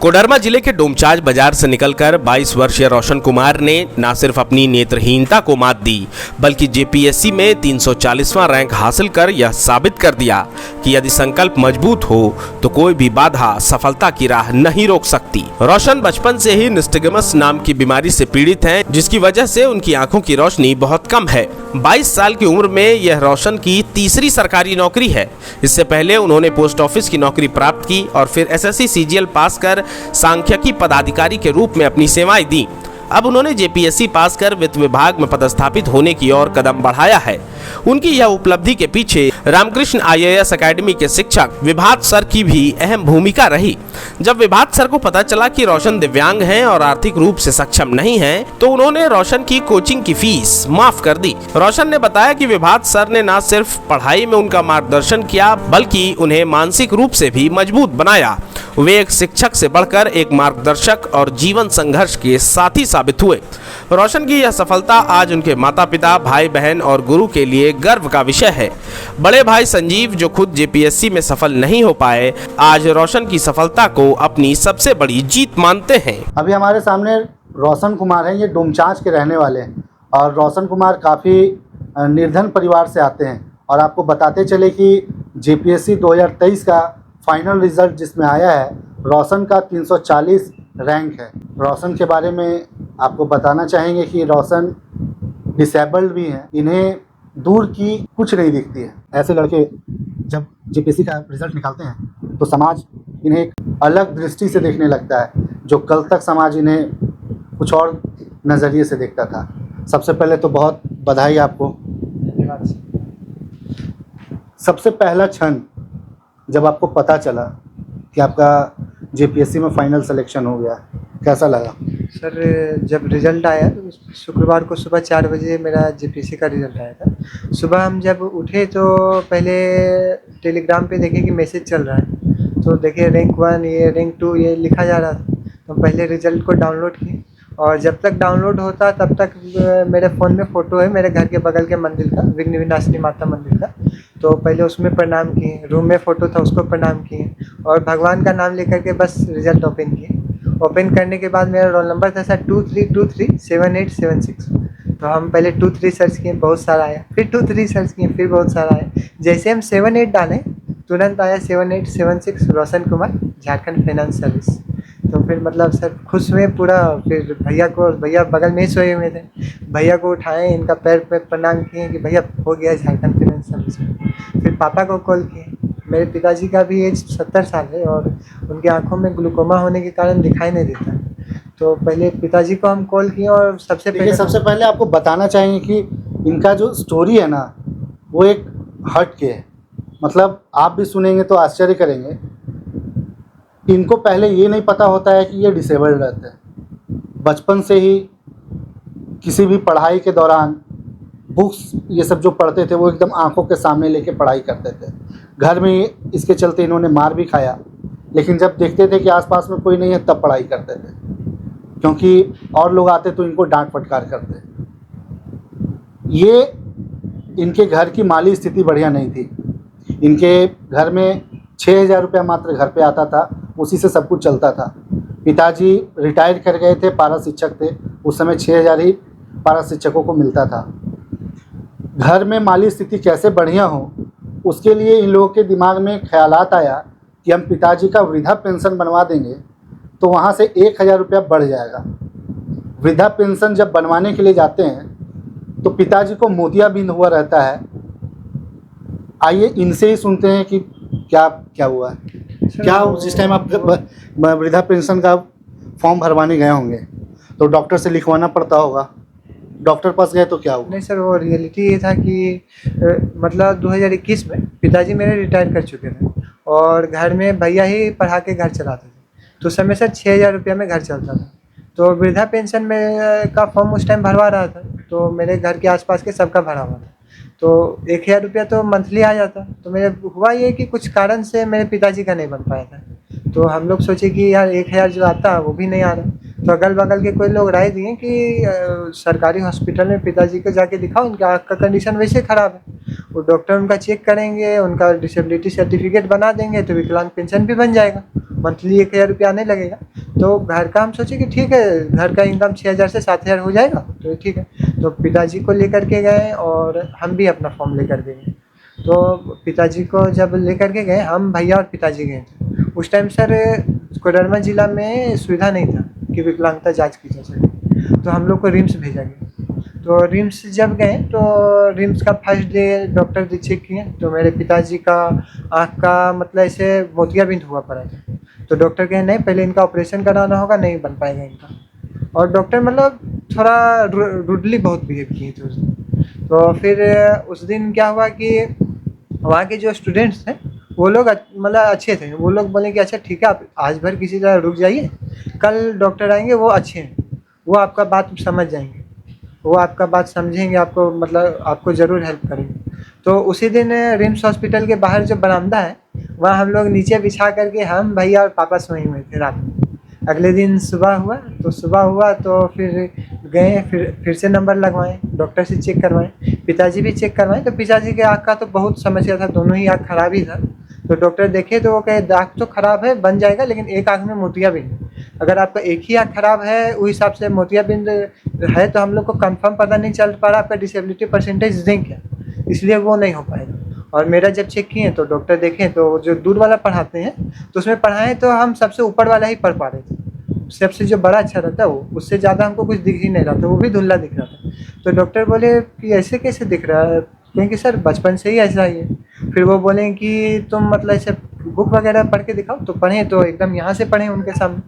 कोडरमा जिले के डोमचांच बाजार से निकलकर 22 वर्षीय रोशन कुमार ने न सिर्फ अपनी नेत्रहीनता को मात दी, बल्कि जेपीएससी में 340वां रैंक हासिल कर यह साबित कर दिया कि यदि संकल्प मजबूत हो तो कोई भी बाधा सफलता की राह नहीं रोक सकती। रोशन बचपन से ही निस्टिगमस नाम की बीमारी से पीड़ित हैं, जिसकी वजह से उनकी आंखों की रोशनी बहुत कम है। 22 साल की उम्र में यह रोशन की तीसरी सरकारी नौकरी है। इससे पहले उन्होंने पोस्ट ऑफिस की नौकरी प्राप्त की और फिर एसएससी सीजीएल पास कर सांख्यिकी पदाधिकारी के रूप में अपनी सेवाएं दी। अब उन्होंने जेपीएससी पास कर वित्त विभाग में पदस्थापित होने की ओर कदम बढ़ाया है। उनकी यह उपलब्धि के पीछे रामकृष्ण आईएएस एकेडमी के शिक्षक विभात सर की भी अहम भूमिका रही। जब विभात सर को पता चला कि रोशन दिव्यांग हैं और आर्थिक रूप से सक्षम नहीं हैं, तो उन्होंने रोशन की कोचिंग की फीस माफ कर दी। रोशन ने बताया कि विभात सर ने न सिर्फ पढ़ाई में उनका मार्गदर्शन किया, बल्कि उन्हें मानसिक रूप से भी मजबूत बनाया। वे एक शिक्षक से बढ़कर एक मार्गदर्शक और जीवन संघर्ष के साथी साबित हुए। रोशन की यह सफलता आज उनके माता पिता, भाई बहन और गुरु के लिए गर्व का विषय है। बड़े भाई संजीव, जो खुद जेपीएससी में सफल नहीं हो पाए, आज रोशन की सफलता को अपनी सबसे बड़ी जीत मानते हैं। अभी हमारे सामने रोशन कुमार हैं। ये डोमचांच के रहने वाले हैं और रोशन कुमार काफ़ी निर्धन परिवार से आते हैं। और आपको बताते चले कि जेपीएससी 2023 का फाइनल रिजल्ट जिसमें आया है, रोशन का 340 रैंक है। रोशन के बारे में आपको बताना चाहेंगे कि रोशन डिसेबल्ड भी हैं। इन्हें दूर की कुछ नहीं दिखती है। ऐसे लड़के जब जेपीएससी का रिजल्ट निकालते हैं तो समाज इन्हें एक अलग दृष्टि से देखने लगता है, जो कल तक समाज इन्हें कुछ और नज़रिए से देखता था। सबसे पहले तो बहुत बधाई आपको। सबसे पहला क्षण जब आपको पता चला कि आपका जेपीएससी में फाइनल सिलेक्शन हो गया, कैसा लगा? सर, जब रिज़ल्ट आया तो शुक्रवार को सुबह 4 बजे मेरा जेपीएससी का रिज़ल्ट आया था। सुबह हम जब उठे तो पहले टेलीग्राम पे देखे कि मैसेज चल रहा है, तो देखे रैंक 1, ये रैंक 2 ये लिखा जा रहा था। तो पहले रिज़ल्ट को डाउनलोड किए और जब तक डाउनलोड होता तब तक मेरे फ़ोन में फ़ोटो है मेरे घर के बगल के मंदिर का, विघ्न विनाशिनी माता मंदिर का। तो पहले उसमें प्रणाम किए, रूम में फ़ोटो था उसको प्रणाम किए और भगवान का नाम लेकर के बस रिज़ल्ट ओपन किए। ओपन करने के बाद मेरा रोल नंबर था सर 23237876। तो हम पहले 23 सर्च किए, बहुत सारा आया, फिर 23 सर्च किए, फिर बहुत सारा आया। जैसे हम 78 डालें तुरंत आया 7876 रोशन कुमार, झारखंड फाइनेंस सर्विस। तो फिर मतलब सर खुश हुए पूरा। फिर भैया बगल में ही सोए हुए थे, भैया को उठाए, इनका पैर पे प्रणाम किए कि भैया हो गया झारखंड फाइनेंस सर्विस में। फिर पापा को कॉल किए। मेरे पिताजी का भी एज 70 साल है और उनकी आंखों में ग्लूकोमा होने के कारण दिखाई नहीं देता। तो पहले पिताजी को हम कॉल किए और सबसे पहले आपको बताना चाहेंगे कि इनका जो स्टोरी है ना, वो एक हट के है। मतलब आप भी सुनेंगे तो आश्चर्य करेंगे। इनको पहले ये नहीं पता होता है कि ये डिसेबल्ड रहते हैं। बचपन से ही किसी भी पढ़ाई के दौरान बुक्स ये सब जो पढ़ते थे वो एकदम आंखों के सामने लेके पढ़ाई करते थे। घर में इसके चलते इन्होंने मार भी खाया, लेकिन जब देखते थे कि आसपास में कोई नहीं है तब पढ़ाई करते थे, क्योंकि और लोग आते तो इनको डांट फटकार करते। ये इनके घर की माली स्थिति बढ़िया नहीं थी। इनके घर में 6000 रुपया मात्र घर पे आता था, उसी से सब कुछ चलता था। पिताजी रिटायर कर गए थे, पारा शिक्षक थे। उस समय 6000 ही पारा शिक्षकों को मिलता था। घर में माली स्थिति कैसे बढ़िया हो, उसके लिए इन लोगों के दिमाग में ख्यालात आया कि हम पिताजी का वृद्धा पेंशन बनवा देंगे तो वहाँ से 1000 रुपया बढ़ जाएगा। वृद्धा पेंशन जब बनवाने के लिए जाते हैं तो पिताजी को मोतियाबिंद हुआ रहता है। आइए इनसे ही सुनते हैं कि क्या हुआ है। क्या जिस टाइम आप वृद्धा पेंशन का फॉर्म भरवाने गए होंगे तो डॉक्टर से लिखवाना पड़ता होगा। डॉक्टर पास गए तो क्या हुआ? नहीं सर, वो रियलिटी ये था कि मतलब 2021 में पिताजी मेरे रिटायर कर चुके थे और घर में भैया ही पढ़ा के घर चलाते थे। तो समय सर 6000 रुपया में घर चलता था। तो वृद्धा पेंशन में का फॉर्म उस टाइम भरवा रहा था, तो मेरे घर के आसपास के सबका भरा हुआ था। तो 1000 रुपया तो मंथली आ जाता। तो मेरे हुआ ये कि कुछ कारण से मेरे पिताजी का नहीं बन पाया था। तो हम लोग सोचे कि यार 1000 जो आता है वो भी नहीं आ रहा। तो अगल बगल के कोई लोग राय दिए कि सरकारी हॉस्पिटल में पिताजी को जाके दिखाओ, उनका आँख का कंडीशन वैसे ख़राब है। वो डॉक्टर उनका चेक करेंगे, उनका डिसेबिलिटी सर्टिफिकेट बना देंगे तो विकलांग पेंशन भी बन जाएगा, मंथली 1000 रुपया आने लगेगा। तो घर का हम सोचे कि ठीक है, घर का इनकम 6000 से 7000 हो जाएगा तो ठीक है। तो पिताजी को लेकर के गए और हम भी अपना फॉर्म लेकर के गए। तो पिताजी को जब लेकर के गए, हम भैया और पिताजी गए थे। उस टाइम सर कोडरमा ज़िला में सुविधा नहीं था कि विकलांगता जांच की जा सके, तो हम लोग को रिम्स भेजा गया। तो रिम्स जब गए तो रिम्स का फर्स्ट डे डॉक्टर चेक किए तो मेरे पिताजी का आँख का मतलब ऐसे मोतियाबिंद हुआ पड़ा था। तो डॉक्टर कहे नहीं, पहले इनका ऑपरेशन कराना होगा, नहीं बन पाएगा इनका। और डॉक्टर मतलब थोड़ा रूडली बहुत बिहेव किए थे उस दिन। तो फिर उस दिन क्या हुआ कि वहाँ के जो स्टूडेंट्स थे वो लोग मतलब अच्छे थे। वो लोग बोले कि अच्छा ठीक है, आप आज भर किसी तरह रुक जाइए, कल डॉक्टर आएंगे, वो अच्छे हैं, वो आपका बात समझ जाएंगे, वो आपका बात समझेंगे, आपको मतलब आपको ज़रूर हेल्प करेंगे। तो उसी दिन रिम्स हॉस्पिटल के बाहर जो बरामदा है वहाँ हम लोग नीचे बिछा करके हम भैया और पापा सोए हुए थे रात में। अगले दिन सुबह हुआ तो फिर गए, फिर से नंबर लगवाएं, डॉक्टर से चेक करवाएं, पिताजी भी चेक करवाएं। तो पिताजी के आँख का तो बहुत समस्या था, दोनों ही आँख खराब ही था। तो डॉक्टर देखे तो वो कहे आँख तो खराब है, बन जाएगा, लेकिन एक आँख में मोतियाबिंद है। अगर आपका एक ही आँख खराब है, उस हिसाब से मोतियाबिंद है, तो हम लोग को कंफर्म पता नहीं चल पा रहा आपका डिसेबिलिटी परसेंटेज दें क्या, इसलिए वो नहीं हो पाएगा। और मेरा जब चेक किए तो डॉक्टर देखें तो जो दूर वाला पढ़ाते हैं तो उसमें पढ़ाएं तो हम सबसे ऊपर वाला ही पढ़ पा रहे थे, सबसे जो बड़ा अच्छा रहता है वो, उससे ज़्यादा हमको कुछ दिख ही नहीं रहा था, वो भी धुंधला दिख रहा था। तो डॉक्टर बोले कि ऐसे कैसे दिख रहा है, क्योंकि सर बचपन से ही ऐसा ही है। फिर वो बोले कि तुम मतलब ऐसे बुक वगैरह पढ़ के दिखाओ, तो पढ़ें तो एकदम यहाँ से पढ़ें उनके सामने,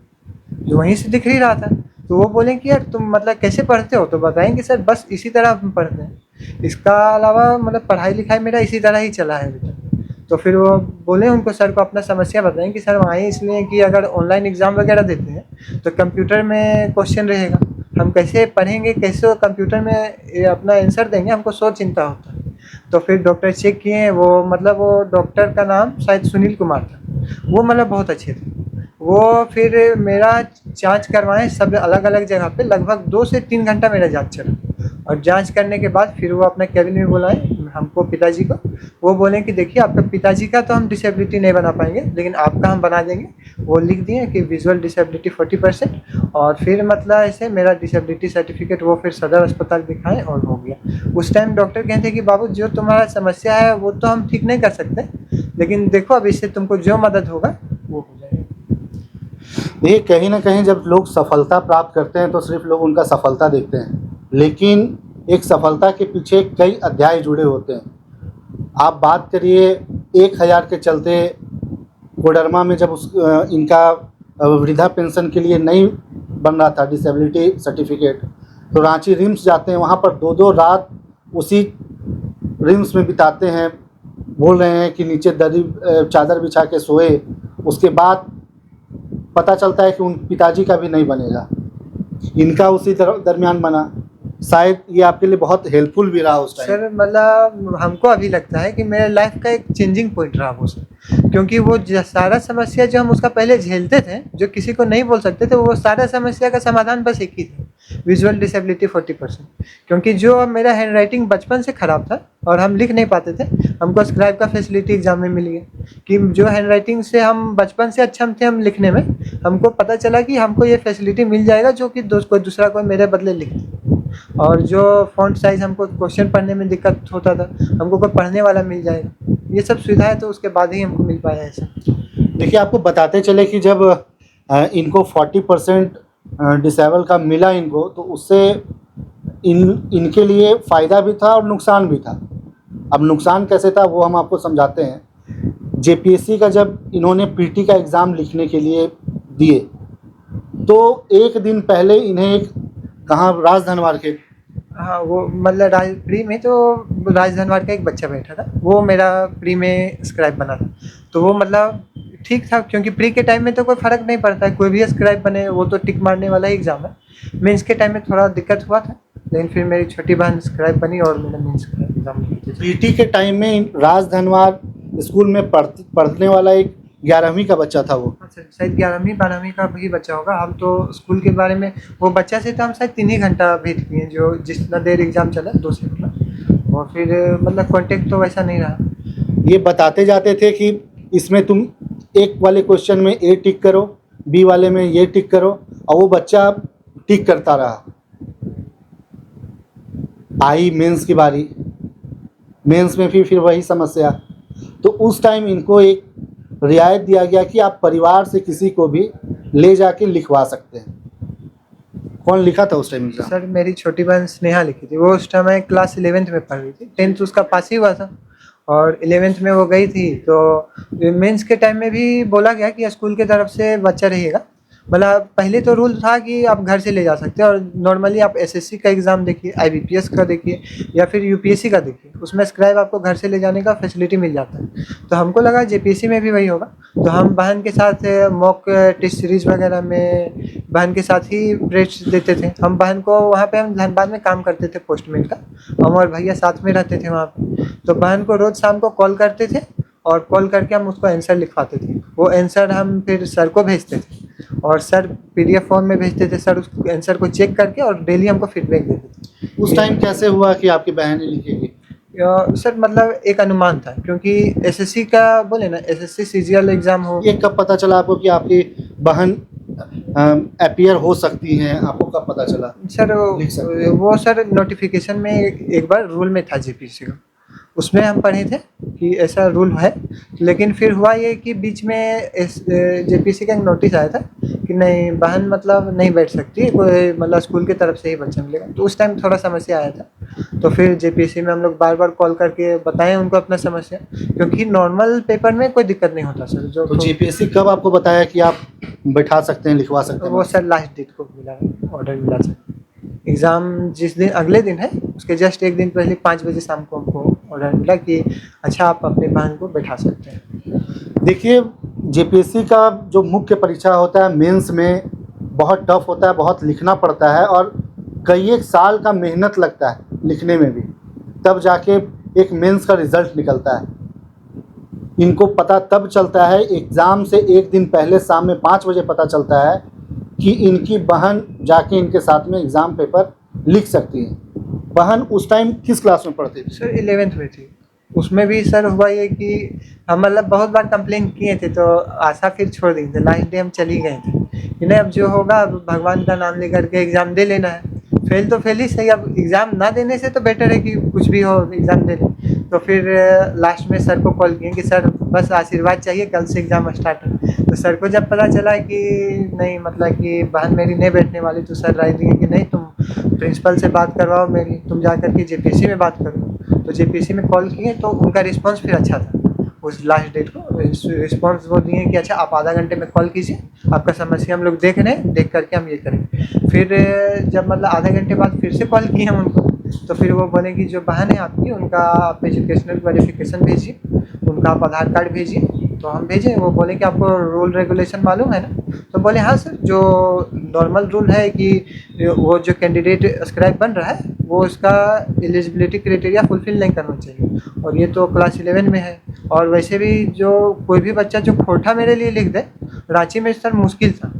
जो वहीं से दिख ही रहा था। तो वो बोले कि यार तुम मतलब कैसे पढ़ते हो, तो बताएं कि सर बस इसी तरह हम पढ़ते हैं, इसका अलावा मतलब पढ़ाई लिखाई मेरा इसी तरह ही चला है अभी तक। तो फिर वो बोले उनको, सर को अपना समस्या बताएं कि सर वहाँ इसलिए कि अगर ऑनलाइन एग्ज़ाम वगैरह देते हैं तो कंप्यूटर में क्वेश्चन रहेगा, हम कैसे पढ़ेंगे, कैसे कंप्यूटर में ये अपना आंसर देंगे, हमको सोच चिंता होता है। तो फिर डॉक्टर चेक किए, वो मतलब वो डॉक्टर का नाम शायद सुनील कुमार था, वो मतलब बहुत अच्छे थे। वो फिर मेरा जांच करवाएं सब अलग अलग जगह पे, लगभग 2 से 3 घंटा मेरा जांच चला। और जांच करने के बाद फिर वो अपने कैबिन में बुलाए हमको, पिताजी को। वो बोले कि देखिए आपका पिताजी का तो हम डिसेबिलिटी नहीं बना पाएंगे, लेकिन आपका हम बना देंगे। वो लिख दिए कि विजुअल डिसेबिलिटी 40%। और फिर मतलब ऐसे मेरा डिसेबिलिटी सर्टिफिकेट वो फिर सदर अस्पताल दिखाएं और हो गया। उस टाइम डॉक्टर कहते कि बाबू जो तुम्हारा समस्या है वो तो हम ठीक नहीं कर सकते, लेकिन देखो अब इससे तुमको जो मदद होगा वो हो जाएगा। देखिए, कहीं ना कहीं जब लोग सफलता प्राप्त करते हैं तो सिर्फ लोग उनका सफलता देखते हैं, लेकिन एक सफलता के पीछे कई अध्याय जुड़े होते हैं। आप बात करिए 1000 के चलते कोडरमा में जब इनका वृद्धा पेंशन के लिए नहीं बन रहा था डिसेबिलिटी सर्टिफिकेट, तो रांची रिम्स जाते हैं, वहाँ पर 2-2 रात उसी रिम्स में बिताते हैं, बोल रहे हैं कि नीचे दरी चादर बिछा के सोए। उसके बाद पता चलता है कि उन पिताजी का भी नहीं बनेगा, इनका उसी दरमियान बना। शायद ये आपके लिए बहुत हेल्पफुल भी रहा उस टाइम। सर मतलब हमको अभी लगता है कि मेरे लाइफ का एक चेंजिंग पॉइंट रहा वो सर, क्योंकि वो सारा समस्या जो हम उसका पहले झेलते थे, जो किसी को नहीं बोल सकते थे, वो सारा समस्या का समाधान बस एक ही था, विजुअल डिसेबिलिटी 40%। क्योंकि जो मेरा हैंड राइटिंग बचपन से ख़राब था और हम लिख नहीं पाते थे, हमको स्क्राइब का फैसिलिटी एग्जाम में मिल गया कि जो हैंड राइटिंग से हम बचपन से अच्छे थे हम लिखने में, हमको पता चला कि हमको ये फैसिलिटी मिल जाएगा जो कि कोई दूसरा कोई मेरे बदले लिख दे। और जो फॉन्ट साइज़ हमको क्वेश्चन पढ़ने में दिक्कत होता था, हमको कोई पढ़ने वाला मिल जाएगा। ये सब सुविधाएं तो उसके बाद ही हमको मिल पाया ऐसा। देखिए, आपको बताते चले कि जब इनको 40% डिसेबल का मिला इनको, तो उससे इनके लिए फ़ायदा भी था और नुकसान भी था। अब नुकसान कैसे था वो हम आपको समझाते हैं। जेपीएससी का जब इन्होंने पीटी का एग्ज़ाम लिखने के लिए दिए, तो एक दिन पहले इन्हें एक कहाँ राजधनवार के, हाँ वो मतलब प्री में तो राजधनवार का एक बच्चा बैठा था, वो मेरा प्री में स्क्राइब बना था। तो वो मतलब ठीक था, क्योंकि प्री के टाइम में तो कोई फ़र्क नहीं पड़ता है, कोई भी स्क्राइब बने, वो तो टिक मारने वाला ही एग्ज़ाम है। मेंस के टाइम में थोड़ा दिक्कत हुआ था, लेकिन फिर मेरी छोटी बहन स्क्राइब बनी और मैंने मेंस का एग्ज़ाम लिया। पीटी के टाइम में राजधनवार स्कूल में पढ़ने वाला एक 11वीं का बच्चा था वो। अच्छा, शायद 11वीं 12वीं का भी बच्चा होगा। हम तो स्कूल के बारे में, वो बच्चा से तो हम शायद 3 ही घंटा भेंट किए, जो जितना देर एग्ज़ाम चला 2 से मतलब, और फिर मतलब कॉन्टेक्ट तो वैसा नहीं रहा। ये बताते जाते थे कि इसमें तुम एक वाले क्वेश्चन में ए टिक करो, बी वाले में ये टिक करो, और वो बच्चा टिक करता रहा। आई मेंस की बारी, मेंस में फिर वही समस्या। तो उस टाइम इनको एक रियायत दिया गया कि आप परिवार से किसी को भी ले जाके लिखवा सकते हैं। कौन लिखा था उस टाइम एग्जाम? सर मेरी छोटी बहन स्नेहा लिखी थी। वो उस टाइम मैं क्लास 11th में पढ़ रही थी। 10th उसका पास ही हुआ था और 11th में वो गई थी। तो मेंस के टाइम में भी बोला गया कि स्कूल की तरफ से बच्चा रहिएगा। मतलब पहले तो रूल था कि आप घर से ले जा सकते हैं, और नॉर्मली आप एसएससी का एग्ज़ाम देखिए, आईबीपीएस का देखिए, या फिर यूपीएससी का देखिए, उसमें स्क्राइब आपको घर से ले जाने का फैसिलिटी मिल जाता है। तो हमको लगा जेपीएससी में भी वही होगा। तो हम बहन के साथ मॉक टेस्ट सीरीज वगैरह में बहन के साथ ही टेस्ट देते थे। हम बहन को वहाँ पे, हम धनबाद में काम करते थे पोस्टमैन का, हम और भैया साथ में रहते थे वहाँ पे। तो बहन को रोज़ शाम को कॉल करते थे, और कॉल करके हम उसको आंसर लिखवाते थे। वो आंसर हम फिर सर को भेजते थे, और सर पीडीएफ फॉर्म में भेजते थे। सर उस आंसर को चेक करके और डेली हमको फीडबैक देते थे। उस टाइम कैसे हुआ कि आपकी बहन ने लिखेगी? सर मतलब एक अनुमान था, क्योंकि एसएससी का बोले ना, एसएससी सीजीएल एग्ज़ाम हो। ये कब पता चला आपको कि आपकी बहन अपीयर हो सकती हैं? आपको कब पता चला? सर लिख सकते हैं। वो सर नोटिफिकेशन में एक बार रूल में था जेपीसी का, उसमें हम पढ़े थे कि ऐसा रूल है। लेकिन फिर हुआ ये कि बीच में जेपीसी का एक नोटिस आया था कि नहीं, बहन मतलब नहीं बैठ सकती कोई, मतलब स्कूल की तरफ से ही बच्चा मिलेगा। तो उस टाइम थोड़ा समस्या आया था। तो फिर जेपीसी में हम लोग बार बार कॉल करके बताएं उनको अपना समस्या, क्योंकि नॉर्मल पेपर में कोई दिक्कत नहीं होता सर। जो तो जीपीएससी कब आपको बताया कि आप बैठा सकते हैं, लिखवा सकते हैं? वो सर लास्ट डेट को मिला, ऑर्डर मिला सर। एग्ज़ाम जिस दिन अगले दिन है उसके जस्ट एक दिन पहले 5 बजे शाम को हमको ऑर्डर मिला कि अच्छा आप अपने बहन को बैठा सकते हैं। देखिए, जेपीएससी का जो मुख्य परीक्षा होता है मेंस में बहुत टफ होता है, बहुत लिखना पड़ता है, और कई एक साल का मेहनत लगता है लिखने में भी, तब जाके एक मेंस का रिज़ल्ट निकलता है। इनको पता तब चलता है, एग्ज़ाम से एक दिन पहले शाम में 5 बजे पता चलता है कि इनकी बहन जाके इनके साथ में एग्ज़ाम पेपर लिख सकती है। बहन उस टाइम किस क्लास में पढ़ती थी? सर 11th में थी। उसमें भी सर हुआ ये कि हम मतलब बहुत बार कंप्लेन किए थे, तो आशा फिर छोड़ दी थी। लास्ट डे हम चली गए थे कि नहीं, अब जो होगा अब भगवान का नाम लेकर के एग्ज़ाम दे लेना है। फेल तो फेल ही सही, अब एग्ज़ाम ना देने से तो बेटर है कि कुछ भी हो एग्ज़ाम दे लें। तो फिर लास्ट में सर को कॉल किए कि सर बस आशीर्वाद चाहिए, कल से एग्ज़ाम स्टार्ट है। तो सर को जब पता चला कि नहीं, मतलब कि बहन मेरी नहीं बैठने वाली, तो सर राय दिए कि नहीं, तुम प्रिंसिपल से बात करवाओ मेरी, तुम जा कर के जेपीसी में बात करो। तो जेपीसी में कॉल किए तो उनका रिस्पांस फिर अच्छा था। उस लास्ट डेट को रिस्पांस वो दिए कि अच्छा आप आधा घंटे में कॉल कीजिए, आपका समस्या हम लोग देख रहे हैं, देख करके हम ये करेंगे। फिर जब मतलब आधे घंटे बाद फिर से कॉल किए हम उनको, तो फिर वो बोले कि जो बहन है आपकी, उनका आप एजुकेशनल वेरिफिकेशन भेजिए, उनका आप आधार कार्ड भेजिए। तो हम भेजें। वो बोले कि आपको रूल रेगुलेशन मालूम है ना? तो बोले हाँ सर, जो नॉर्मल रूल है कि वो जो कैंडिडेट स्क्राइब बन रहा है वो उसका एलिजिबिलिटी क्राइटेरिया फुलफिल नहीं करना चाहिए, और ये तो क्लास 11 में है। और वैसे भी जो कोई भी बच्चा जो खोटा मेरे लिए लिख दे, रांची में सर मुश्किल था।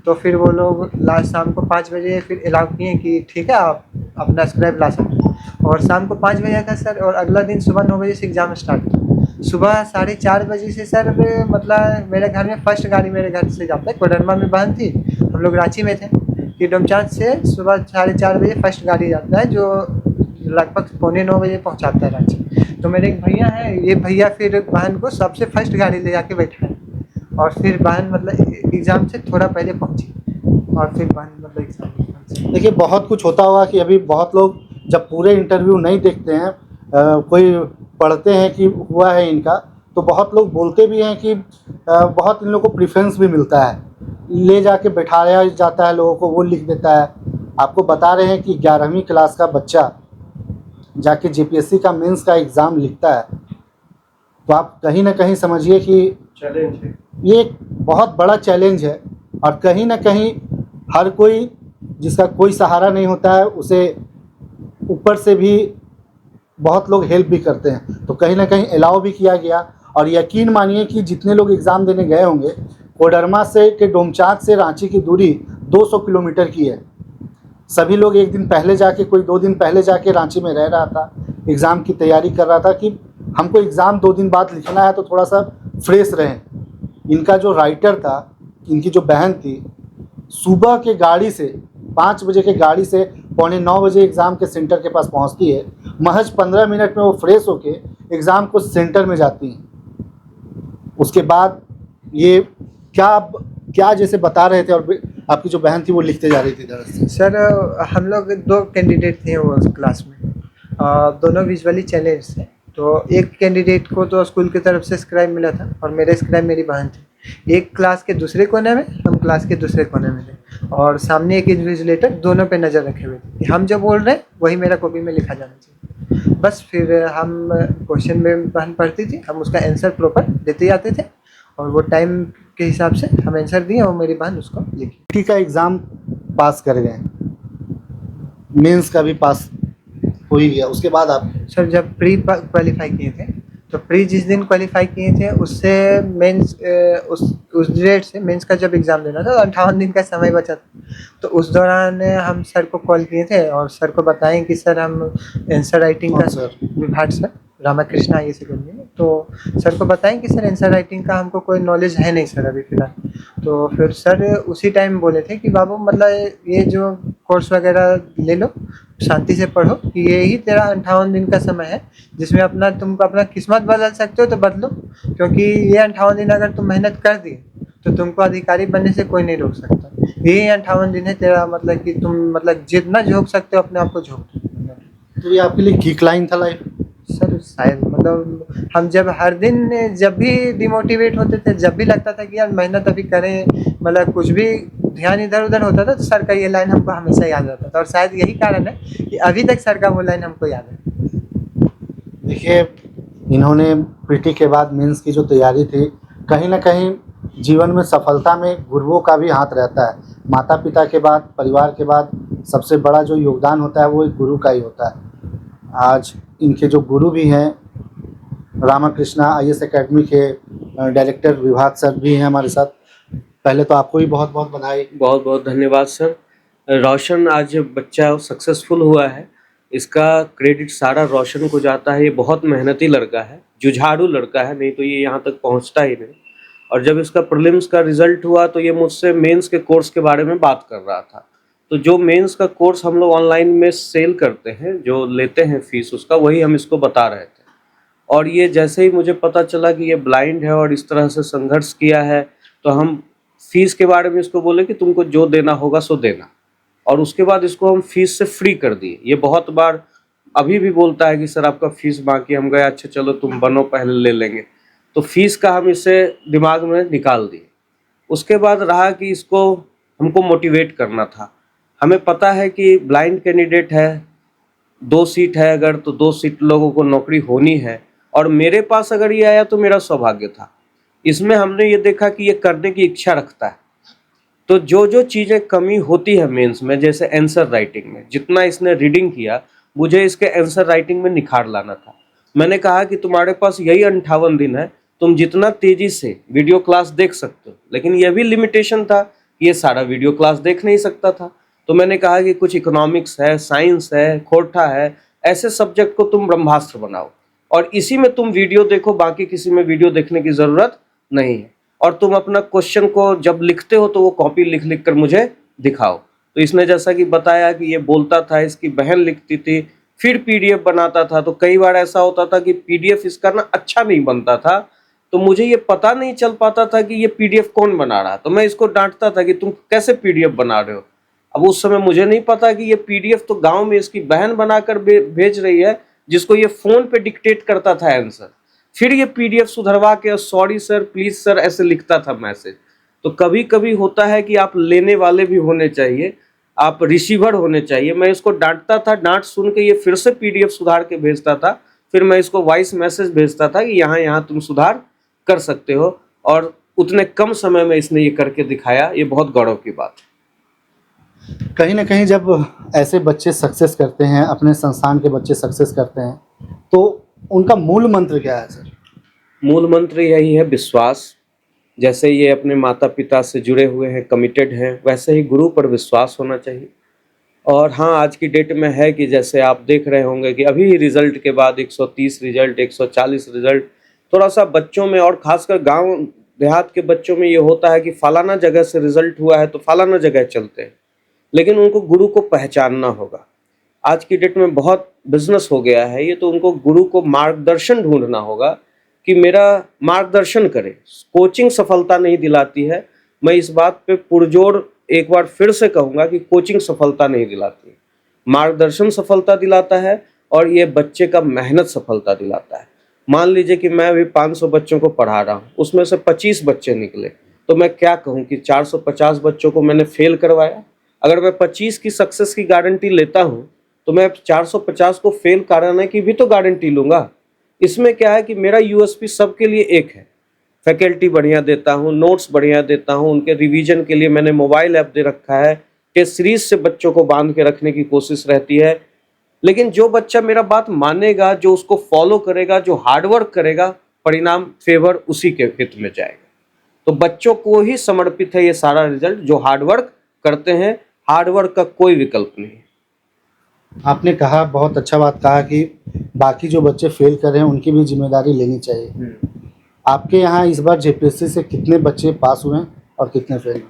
तो फिर वो लोग लास्ट शाम को 5 बजे फिर अलाउ किए कि ठीक है आप अपना स्क्राइब ला सकते हैं। और शाम को 5 बजे था सर, और अगला दिन सुबह 9 बजे से एग्ज़ाम स्टार्ट था। सुबह 4:30 बजे से सर, मतलब मेरे घर में फर्स्ट गाड़ी मेरे घर से जाता है। कोडरमा में बहन थी, हम लोग रांची में थे, कि डोमचांच से सुबह 4:30 बजे फर्स्ट गाड़ी जाता है, जो लगभग 8:45 बजे पहुंचाता है रांची। तो मेरे एक भैया हैं, ये भैया फिर बहन को सबसे फर्स्ट गाड़ी ले जाके बैठाए, और फिर बहन मतलब एग्ज़ाम से थोड़ा पहले पहुंची, और फिर बहन मतलब एग्ज़ाम पहुंची। देखिए, बहुत कुछ होता होगा कि अभी बहुत लोग जब पूरे इंटरव्यू नहीं देखते हैं, कोई पढ़ते हैं कि हुआ है इनका, तो बहुत लोग बोलते भी हैं कि बहुत इन लोगों को प्रेफरेंस भी मिलता है, ले जाके बैठाया जाता है लोगों को, वो लिख देता है। आपको बता रहे हैं कि 11वीं क्लास का बच्चा जाके जेपीएससी का मेंस का एग्ज़ाम लिखता है, तो आप कहीं ना कहीं समझिए कि चैलेंज है ये एक बहुत बड़ा चैलेंज है। और कहीं ना कहीं हर कोई, जिसका कोई सहारा नहीं होता है, उसे ऊपर से भी बहुत लोग हेल्प भी करते हैं। तो कहीं ना कहीं अलाउ भी किया गया, और यकीन मानिए कि जितने लोग एग्ज़ाम देने गए होंगे, कोडरमा से के डोमचांच से रांची की दूरी 200 किलोमीटर की है। सभी लोग एक दिन पहले जाके, कोई 2 दिन पहले जाके रांची में रह रहा था, एग्ज़ाम की तैयारी कर रहा था कि हमको एग्ज़ाम 2 दिन बाद लिखना है तो थोड़ा सा फ्रेश रहें। इनका जो राइटर था, इनकी जो बहन थी, सुबह के गाड़ी से 5 बजे के गाड़ी से पौने 9 बजे एग्ज़ाम के सेंटर के पास पहुंचती है। महज 15 मिनट में वो फ्रेश होके एग्ज़ाम को सेंटर में जाती हैं। उसके बाद ये क्या जैसे बता रहे थे, और आपकी जो बहन थी वो लिखते जा रही थी दरअसल। सर हम लोग 2 कैंडिडेट थे वो क्लास में, दोनों विजुअली चैलेंज थे। तो एक कैंडिडेट को तो स्कूल की तरफ से स्क्राइब मिला था और मेरा स्क्राइब मेरी बहन थी। एक क्लास के दूसरे कोने में, हम क्लास के दूसरे कोने में थे और सामने एक इन्विजिलेटर, दोनों पे नज़र रखे हुए थे कि हम जो बोल रहे हैं वही मेरा कॉपी में लिखा जाना चाहिए। बस फिर हम क्वेश्चन में बहन पढ़ती थी, हम उसका आंसर प्रॉपर देते जाते थे और वो टाइम के हिसाब से हम आंसर दिए और मेरी बहन उसको लिखी। ठीक है, एग्ज़ाम पास कर गए, मेंस का भी पास हो ही गया। उसके बाद आप सर जब प्री क्वालिफाई किए थे, तो प्री जिस दिन क्वालिफाई किए थे उससे मेंस उस डेट से मेंस का जब एग्ज़ाम देना था 58 दिन का समय बचा था। तो उस दौरान हम सर को कॉल किए थे और सर को बताएं कि सर हम आंसर राइटिंग का सर विभाग सर रामाकृष्णा ये से करेंगे। तो सर को बताएं कि सर आंसर राइटिंग का हमको कोई नॉलेज है नहीं सर अभी फ़िलहाल। तो फिर सर उसी टाइम बोले थे कि बाबू मतलब ये जो कोर्स वगैरह ले लो, शांति से पढ़ो, कि यही तेरा 58 दिन का समय है जिसमें तुम अपना किस्मत बदल सकते हो तो बदलो, क्योंकि ये 58 दिन अगर तुम मेहनत कर दिए तो तुमको अधिकारी बनने से कोई नहीं रोक सकता। यही 58 दिन है तेरा, मतलब कि तुम जितना झोंक सकते हो अपने आप को झोंक दो। तो ये आपके लिए किक लाइन था लाइफ? सर शायद मतलब हम जब हर दिन जब भी डिमोटिवेट होते थे, जब भी लगता था कि यार मेहनत अभी करें, मतलब कुछ भी ध्यान इधर उधर होता था, तो सर का ये लाइन हमको हमेशा याद रहता था और शायद यही कारण है कि अभी तक सर का वो लाइन हमको याद है। देखिए, इन्होंने पीटी के बाद मेंस की जो तैयारी थी, कहीं ना कहीं जीवन में सफलता में गुरुओं का भी हाथ रहता है। माता पिता के बाद, परिवार के बाद सबसे बड़ा जो योगदान होता है वो एक गुरु का ही होता है। आज इनके जो गुरु भी हैं, रामाकृष्णा IAS एकेडमी के डायरेक्टर विभाग सर भी हैं हमारे साथ। पहले तो आपको भी बहुत बहुत बधाई। बहुत बहुत धन्यवाद सर। रोशन आज बच्चा सक्सेसफुल हुआ है, इसका क्रेडिट सारा रोशन को जाता है। ये बहुत मेहनती लड़का है, जुझारू लड़का है, नहीं तो ये यहाँ तक पहुँचता ही नहीं। और जब इसका प्रीलिम्स का रिजल्ट हुआ तो ये मुझसे मेंस के कोर्स के बारे में बात कर रहा था। तो जो मेंस का कोर्स हम लोग ऑनलाइन में सेल करते हैं, जो लेते हैं फीस उसका, वही हम इसको बता रहे थे। और ये जैसे ही मुझे पता चला कि ये ब्लाइंड है और इस तरह से संघर्ष किया है, तो हम फीस के बारे में इसको बोले कि तुमको जो देना होगा सो देना। और उसके बाद इसको हम फीस से फ्री कर दिए। ये बहुत बार अभी भी बोलता है कि सर आपका फीस बाकी। हम गए, अच्छा चलो तुम बनो, पहले ले लेंगे। तो फीस का हम इसे दिमाग में निकाल दिए। उसके बाद रहा कि इसको हमको मोटिवेट करना था। हमें पता है कि ब्लाइंड कैंडिडेट है, 2 सीट है अगर, तो 2 सीट लोगों को नौकरी होनी है। और मेरे पास अगर ये आया तो मेरा सौभाग्य था। इसमें हमने ये देखा कि ये करने की इच्छा रखता है। तो जो जो चीज़ें कमी होती है मेंस में, जैसे आंसर राइटिंग में, जितना इसने रीडिंग किया, मुझे इसके आंसर राइटिंग में निखार लाना था। मैंने कहा कि तुम्हारे पास यही 58 दिन है, तुम जितना तेज़ी से वीडियो क्लास देख सकते हो। लेकिन यह भी लिमिटेशन था कि ये सारा वीडियो क्लास देख नहीं सकता था। तो मैंने कहा कि कुछ इकोनॉमिक्स है, साइंस है, खोटा है, ऐसे सब्जेक्ट को तुम ब्रह्मास्त्र बनाओ और इसी में तुम वीडियो देखो, बाकी किसी में वीडियो देखने की ज़रूरत नहीं है। और तुम अपना क्वेश्चन को जब लिखते हो तो वो कॉपी लिख लिख कर मुझे दिखाओ। तो इसने जैसा कि बताया कि ये बोलता था, इसकी बहन लिखती थी, फिर PDF बनाता था। तो कई बार ऐसा होता था कि PDF इसका ना अच्छा नहीं बनता था, तो मुझे ये पता नहीं चल पाता था कि ये PDF कौन बना रहा। तो मैं इसको डांटता था कि तुम कैसे PDF बना रहे हो। अब उस समय मुझे नहीं पता कि ये PDF तो गांव में इसकी बहन बनाकर भेज रही है, जिसको ये फ़ोन पे डिक्टेट करता था आंसर। फिर ये PDF सुधरवा के सॉरी सर, प्लीज़ सर, ऐसे लिखता था मैसेज। तो कभी कभी होता है कि आप लेने वाले भी होने चाहिए, आप रिसीवर होने चाहिए। मैं इसको डांटता था, डांट सुन के ये फिर से PDF सुधार के भेजता था। फिर मैं इसको वॉइस मैसेज भेजता था कि यहाँ यहाँ तुम सुधार कर सकते हो। और उतने कम समय में इसने ये करके दिखाया। ये बहुत गौरव की बात है। कहीं ना कहीं जब ऐसे बच्चे सक्सेस करते हैं, अपने संस्थान के बच्चे सक्सेस करते हैं, तो उनका मूल मंत्र क्या है सर? मूल मंत्र यही है, विश्वास। जैसे ये अपने माता पिता से जुड़े हुए हैं, कमिटेड हैं, वैसे ही गुरु पर विश्वास होना चाहिए। और हाँ, आज की डेट में है कि जैसे आप देख रहे होंगे कि अभी रिजल्ट के बाद 130 रिजल्ट, 140 रिजल्ट, थोड़ा सा बच्चों में और खासकर गांव देहात के बच्चों में ये होता है कि फलाना जगह से रिजल्ट हुआ है तो फलाना जगह चलते हैं, लेकिन उनको गुरु को पहचानना होगा। आज की डेट में बहुत बिजनेस हो गया है ये, तो उनको गुरु को मार्गदर्शन ढूंढना होगा कि मेरा मार्गदर्शन करे। कोचिंग सफलता नहीं दिलाती है, मैं इस बात पे पुरजोर एक बार फिर से कहूँगा कि कोचिंग सफलता नहीं दिलाती है, मार्गदर्शन सफलता दिलाता है, और ये बच्चे का मेहनत सफलता दिलाता है। मान लीजिए कि मैं अभी 500 बच्चों को पढ़ा रहा हूँ, उसमें से 25 बच्चे निकले, तो मैं क्या कहूँ कि 450 बच्चों को मैंने फेल करवाया। अगर मैं 25 की सक्सेस की गारंटी लेता हूँ तो मैं 450 को फेल कराने की भी तो गारंटी लूँगा। इसमें क्या है कि मेरा यूएसपी सबके लिए एक है, फैकल्टी बढ़िया देता हूँ, नोट्स बढ़िया देता हूँ, उनके रिवीजन के लिए मैंने मोबाइल ऐप दे रखा है, टेस्ट सीरीज से बच्चों को बांध के रखने की कोशिश रहती है। लेकिन जो बच्चा मेरा बात मानेगा, जो उसको फॉलो करेगा, जो हार्डवर्क करेगा, परिणाम फेवर उसी के हित में जाएगा। तो बच्चों को ही समर्पित है ये सारा रिजल्ट, जो हार्डवर्क करते हैं। हार्डवर्क का कोई विकल्प नहीं है। आपने कहा, बहुत अच्छा बात कहा कि बाकी जो बच्चे फेल कर रहे हैं उनकी भी जिम्मेदारी लेनी चाहिए। आपके यहाँ इस बार जेपीएससी से कितने बच्चे पास हुए हैं और कितने फेल हुए?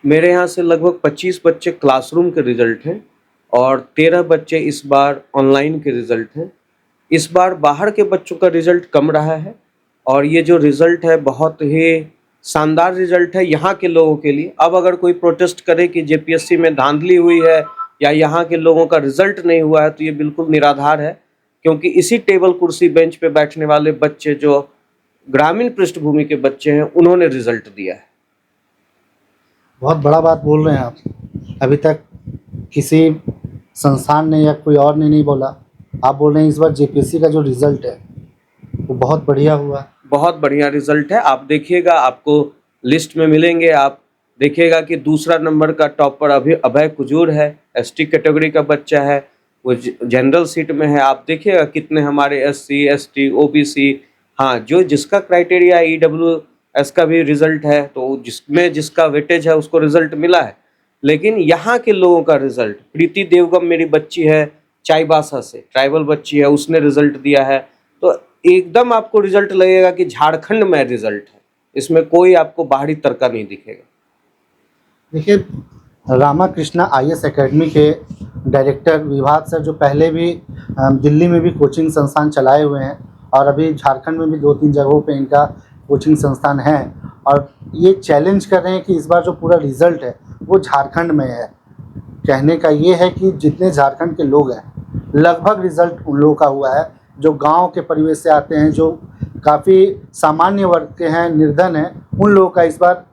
मेरे यहाँ से लगभग 25 बच्चे क्लासरूम के रिजल्ट हैं और 13 बच्चे इस बार ऑनलाइन के रिजल्ट हैं। इस बार बाहर के बच्चों का रिजल्ट कम रहा है, और ये जो रिजल्ट है बहुत ही शानदार रिजल्ट है यहाँ के लोगों के लिए। अब अगर कोई प्रोटेस्ट करे कि जेपीएससी में धांधली हुई है या यहाँ के लोगों का रिजल्ट नहीं हुआ है, तो ये बिल्कुल निराधार है, क्योंकि इसी टेबल कुर्सी बेंच पे बैठने वाले बच्चे जो ग्रामीण पृष्ठभूमि के बच्चे हैं, उन्होंने रिजल्ट दिया है। बहुत बड़ा बात बोल रहे हैं आप। अभी तक किसी संस्थान ने या कोई और ने नहीं बोला, आप बोल रहे हैं इस बार जेपीएससी का जो रिजल्ट है वो बहुत बढ़िया हुआ। बहुत बढ़िया रिजल्ट है। आप देखिएगा, आपको लिस्ट में मिलेंगे, आप देखिएगा कि दूसरा नंबर का टॉपर अभी अभय कुजूर है, एसटी कैटेगरी का बच्चा है, वो जनरल सीट में है। आप देखिएगा कितने हमारे एससी, एसटी, ओबीसी, हाँ, जो जिसका क्राइटेरिया ईडब्ल्यूएस का भी रिजल्ट है, तो जिसमें जिसका वेटेज है उसको रिजल्ट मिला है। लेकिन यहाँ के लोगों का रिजल्ट, प्रीति देवगम मेरी बच्ची है चाईबासा से, ट्राइबल बच्ची है, उसने रिजल्ट दिया है। तो एकदम आपको रिजल्ट लगेगा कि झारखंड में रिजल्ट है, इसमें कोई आपको बाहरी तड़का नहीं दिखेगा। देखिए, रामाकृष्णा आईएएस एकेडमी के डायरेक्टर विभाग सर, जो पहले भी दिल्ली में भी कोचिंग संस्थान चलाए हुए हैं और अभी झारखंड में भी 2-3 जगहों पे इनका कोचिंग संस्थान है, और ये चैलेंज कर रहे हैं कि इस बार जो पूरा रिज़ल्ट है वो झारखंड में है। कहने का ये है कि जितने झारखंड के लोग हैं, लगभग रिज़ल्ट उन लोगों का हुआ है जो गांव के परिवेश से आते हैं, जो काफ़ी सामान्य वर्ग के हैं, निर्धन हैं, उन लोगों का इस बार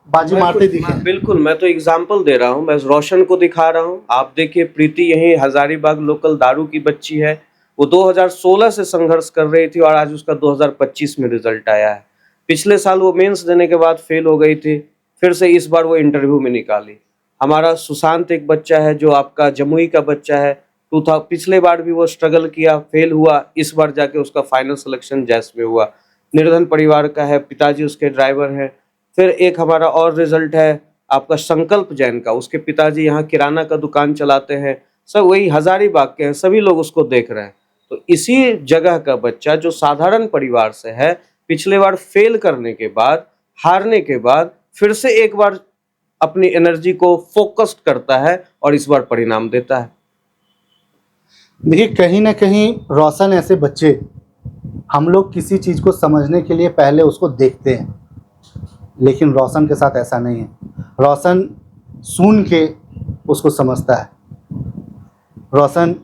बाजी मारते दिखे। बिल्कुल, मैं तो एग्जाम्पल दे रहा हूँ, मैं रोशन को दिखा रहा हूँ। आप देखिए, प्रीति यही हजारीबाग लोकल दारू की बच्ची है, वो 2016 से संघर्ष कर रही थी और आज उसका 2025 में रिजल्ट आया है। पिछले साल वो मेंस देने के बाद फेल हो गई थी, फिर से इस बार वो इंटरव्यू में निकाली। हमारा सुशांत एक बच्चा है जो आपका जमुई का बच्चा है, पिछले बार भी वो स्ट्रगल किया, फेल हुआ, इस बार जाके उसका फाइनल सिलेक्शन जैस में हुआ। निर्धन परिवार का है, पिताजी उसके ड्राइवर हैं। फिर एक हमारा और रिजल्ट है आपका संकल्प जैन का, उसके पिताजी यहाँ किराना का दुकान चलाते हैं, सब वही हजारीबाग के हैं, सभी लोग उसको देख रहे हैं। तो इसी जगह का बच्चा जो साधारण परिवार से है, पिछले बार फेल करने के बाद, हारने के बाद फिर से एक बार अपनी एनर्जी को फोकस्ड करता है और इस बार परिणाम देता है। देखिए, कहीं ना कहीं रोशन ऐसे बच्चे, हम लोग किसी चीज़ को समझने के लिए पहले उसको देखते हैं, लेकिन रोशन के साथ ऐसा नहीं है। रोशन सुन के उसको समझता है। रोशन,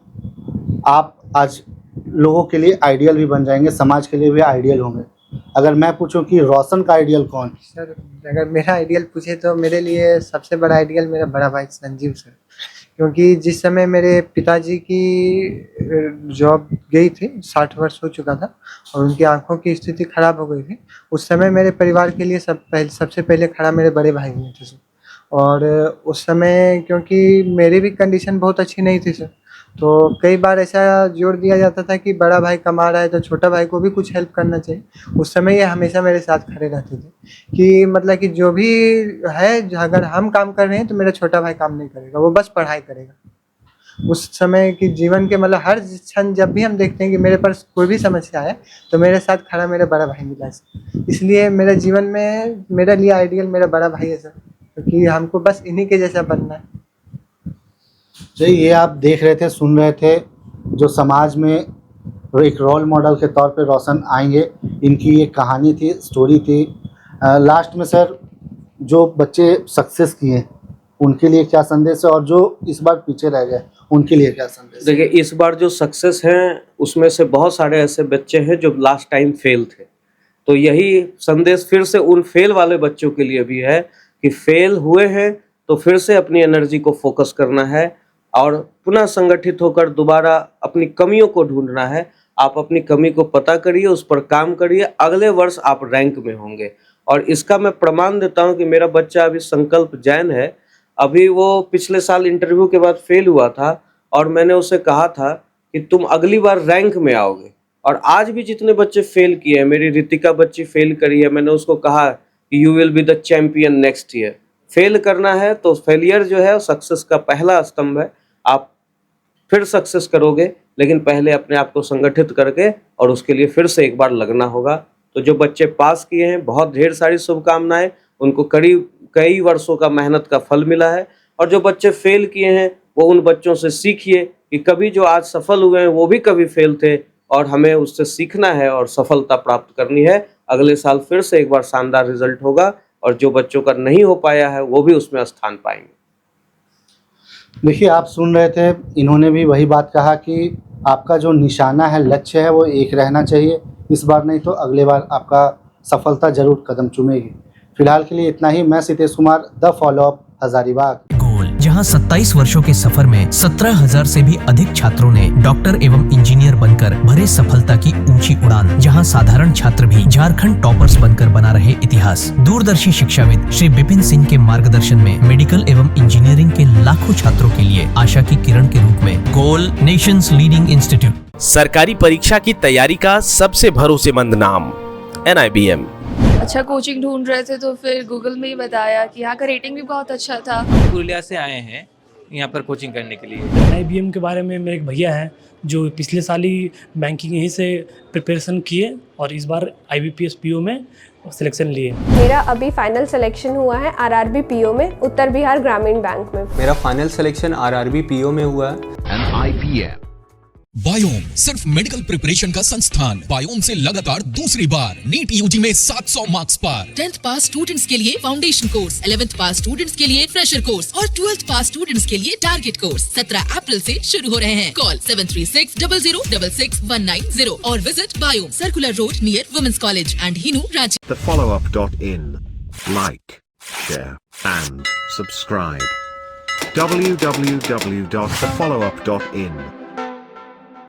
आप आज लोगों के लिए आइडियल भी बन जाएंगे, समाज के लिए भी आइडियल होंगे। अगर मैं पूछूं कि रोशन का आइडियल कौन? सर, अगर मेरा आइडियल पूछे तो मेरे लिए सबसे बड़ा आइडियल मेरा बड़ा भाई संजीव सर, क्योंकि जिस समय मेरे पिताजी की जॉब गई थी, 60 वर्ष हो चुका था और उनकी आंखों की स्थिति खराब हो गई थी, उस समय मेरे परिवार के लिए सबसे पहले खड़ा मेरे बड़े भाई हुए थे सर। और उस समय क्योंकि मेरी भी कंडीशन बहुत अच्छी नहीं थी सर, तो कई बार ऐसा जोर दिया जाता था कि बड़ा भाई कमा रहा है तो छोटा भाई को भी कुछ हेल्प करना चाहिए। उस समय ये हमेशा मेरे साथ खड़े रहते थे कि मतलब कि जो भी है, अगर हम काम कर रहे हैं तो मेरा छोटा भाई काम नहीं करेगा, वो बस पढ़ाई करेगा। उस समय की जीवन के मतलब हर क्षण जब भी हम देखते हैं कि मेरे पास कोई भी समस्या है तो मेरे साथ खड़ा मेरा बड़ा भाई मिला है। इसलिए मेरे जीवन में मेरे लिए आइडियल मेरा बड़ा भाई है सर, क्योंकि हमको बस इन्हीं के जैसा बनना है। तो ये आप देख रहे थे, सुन रहे थे, जो समाज में एक रोल मॉडल के तौर पे रोशन आएंगे, इनकी ये कहानी थी, स्टोरी थी। लास्ट में सर, जो बच्चे सक्सेस किए उनके लिए क्या संदेश है, और जो इस बार पीछे रह गए उनके लिए क्या संदेश है? देखिए, इस बार जो सक्सेस हैं उसमें से बहुत सारे ऐसे बच्चे हैं जो लास्ट टाइम फेल थे। तो यही संदेश फिर से उन फेल वाले बच्चों के लिए भी है कि फेल हुए हैं तो फिर से अपनी एनर्जी को फोकस करना है और पुनः संगठित होकर दोबारा अपनी कमियों को ढूंढना है। आप अपनी कमी को पता करिए, उस पर काम करिए, अगले वर्ष आप रैंक में होंगे। और इसका मैं प्रमाण देता हूं कि मेरा बच्चा अभी संकल्प जैन है, अभी वो पिछले साल इंटरव्यू के बाद फेल हुआ था और मैंने उसे कहा था कि तुम अगली बार रैंक में आओगे। और आज भी जितने बच्चे फेल किए हैं, मेरी रितिका बच्ची फेल करी है, मैंने उसको कहा कि you will be the champion next year. Fail करना है तो फेलियर जो है सक्सेस का पहला स्तंभ है। आप फिर सक्सेस करोगे, लेकिन पहले अपने आप को संगठित करके और उसके लिए फिर से एक बार लगना होगा। तो जो बच्चे पास किए हैं, बहुत ढेर सारी शुभकामनाएं, उनको कई वर्षों का मेहनत का फल मिला है। और जो बच्चे फेल किए हैं वो उन बच्चों से सीखिए कि कभी जो आज सफल हुए हैं वो भी कभी फेल थे और हमें उससे सीखना है और सफलता प्राप्त करनी है। अगले साल फिर से एक बार शानदार रिजल्ट होगा और जो बच्चों का नहीं हो पाया है वो भी उसमें स्थान पाएंगे। देखिए, आप सुन रहे थे, इन्होंने भी वही बात कहा कि आपका जो निशाना है, लक्ष्य है, वो एक रहना चाहिए। इस बार नहीं तो अगले बार आपका सफलता जरूर कदम चूमेगी। फिलहाल के लिए इतना ही। मैं सितेश कुमार, द फॉलोअप, हजारीबाग। गोल, जहां 27 वर्षों के सफर में 17,000 से भी अधिक छात्रों ने डॉक्टर एवं इंजीनियर बनकर भरे सफलता की ऊंची उड़ान। जहां साधारण छात्र भी झारखंड टॉपर्स बनकर बना रहे इतिहास। दूरदर्शी शिक्षाविद श्री विपिन सिंह के मार्गदर्शन में मेडिकल एवं इंजीनियरिंग के लाखों छात्रों के लिए आशा की किरण के रूप में गोल, नेशंस लीडिंग इंस्टीट्यूट। सरकारी परीक्षा की तैयारी का सबसे भरोसेमंद नाम NIBM। अच्छा कोचिंग ढूंढ रहे थे तो फिर गूगल में ही बताया कि यहाँ का रेटिंग भी बहुत अच्छा था। पुरुलिया से आए हैं यहाँ पर कोचिंग करने के लिए। NIBM के बारे में मेरे एक भैया हैं जो पिछले साल ही बैंकिंग यहीं से प्रिपरेशन किए और इस बार IBPS PO में सिलेक्शन लिए। मेरा अभी फाइनल सिलेक्शन हुआ है RRB PO में, उत्तर बिहार ग्रामीण बैंक में। मेरा फाइनल सिलेक्शन RRB PO में हुआ है। बायोम सिर्फ मेडिकल प्रिपरेशन का संस्थान। बायोम से लगातार दूसरी बार नीट UG में 700 मार्क्स पर। 10th पास स्टूडेंट्स के लिए फाउंडेशन कोर्स, 11th पास स्टूडेंट्स के लिए फ्रेशर कोर्स और 12th पास स्टूडेंट्स के लिए टारगेट कोर्स 17 अप्रैल से शुरू हो रहे हैं। कॉल 7360066190 और visit Biome, circular road near women's college and Hinoo, Ranchi. thefollowup.in. Like, share and subscribe. www.thefollowup.in